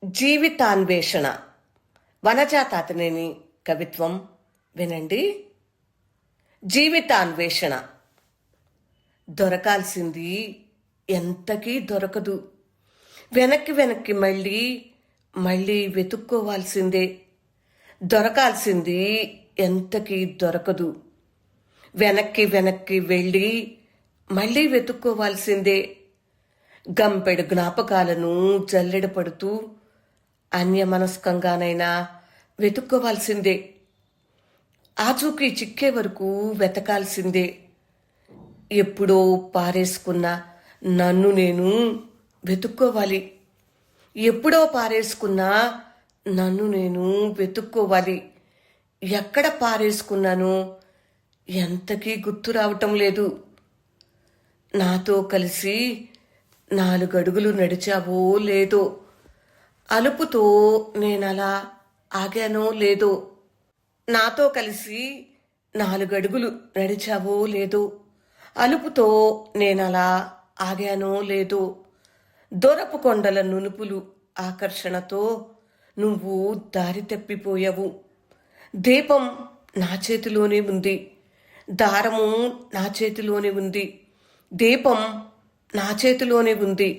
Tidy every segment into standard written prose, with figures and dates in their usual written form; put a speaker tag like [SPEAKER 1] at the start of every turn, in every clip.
[SPEAKER 1] జీవితాన్వేషణ వనజా తాతినేని కవిత్వం వినండి. జీవితాన్వేషణ. దొరకాల్సింది ఎంతకీ దొరకదు. వెనక్కి వెనక్కి మళ్ళీ మళ్ళీ వెతుక్కోవాల్సిందే. దొరకాల్సింది ఎంతకీ దొరకదు. వెనక్కి వెనక్కి వెళ్ళి మళ్ళీ వెతుక్కోవాల్సిందే. గంపెడు జ్ఞాపకాలను జల్లెడ పడుతూ అన్యమనస్కంగానైనా వెతుక్కోవాల్సిందే. ఆచూకీ చిక్కే వరకు వెతకాల్సిందే. ఎప్పుడో పారేసుకున్న నన్ను నేను వెతుక్కోవాలి. ఎప్పుడో పారేసుకున్న నన్ను నేను వెతుక్కోవాలి. ఎక్కడ పారేసుకున్నానో ఎంతకీ గుర్తు రావటం లేదు. నాతో కలిసి 4 అడుగులు నడిచావో లేదో, అలుపుతో నేనలా ఆగానో లేదో. నాతో కలిసి 4 అడుగులు నడిచావో లేదో, అలుపుతో నేనలా ఆగానో లేదో. దొరపు కొండల నునుపులు ఆకర్షణతో నువ్వు దారి తప్పిపోయావు. దీపం నా చేతిలోనే ఉంది, దారము నా చేతిలోనే ఉంది. దీపం నా చేతిలోనే ఉంది,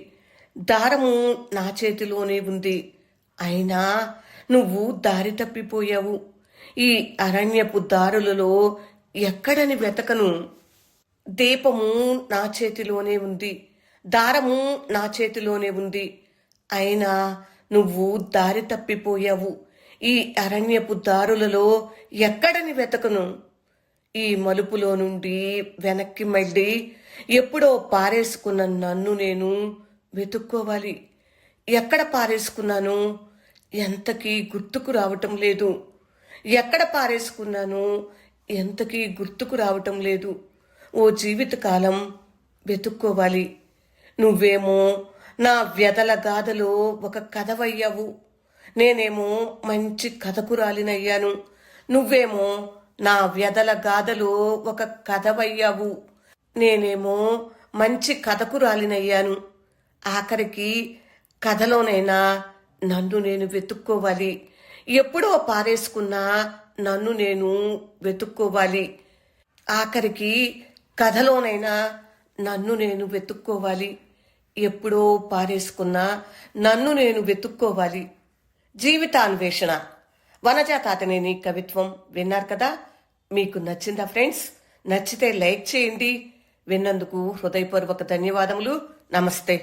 [SPEAKER 1] దారము నా చేతిలోనే ఉంది. అయినా నువ్వు దారి తప్పిపోయావు. ఈ అరణ్యపు దారులలో ఎక్కడని వెతకను. దీపము నా చేతిలోనే ఉంది, దారము నా చేతిలోనే ఉంది. అయినా నువ్వు దారి తప్పిపోయావు. ఈ అరణ్యపు దారులలో ఎక్కడని వెతకను. ఈ మలుపులో నుండి వెనక్కి మళ్ళీ ఎప్పుడో పారేసుకున్న నన్ను నేను వెతుక్కోవాలి. ఎక్కడ పారేసుకున్నాను ఎంతకీ గుర్తుకు రావటం లేదు. ఎక్కడ పారేసుకున్నాను ఎంతకీ గుర్తుకు రావటం లేదు. ఓ జీవితకాలం వెతుక్కోవాలి. నువ్వేమో నా వ్యధల గాథలో ఒక కథవయ్యావు, నేనేమో మంచి కథకురాలినయ్యాను. నువ్వేమో నా వ్యధల గాథలో ఒక కథవయ్యావు, నేనేమో మంచి కథకురాలినయ్యాను. ఆఖరికి కథలోనైనా నన్ను నేను వెతుక్కోవాలి. ఎప్పుడో పారేసుకున్నా నన్ను నేను వెతుక్కోవాలి. ఆఖరికి కథలోనైనా నన్ను నేను వెతుక్కోవాలి. ఎప్పుడో పారేసుకున్నా నన్ను నేను వెతుక్కోవాలి. జీవితాన్వేషణ వనజా తాతినేని కవిత్వం విన్నారు కదా. మీకు నచ్చిందా ఫ్రెండ్స్? నచ్చితే లైక్ చేయండి. విన్నందుకు హృదయపూర్వక ధన్యవాదములు. నమస్తే.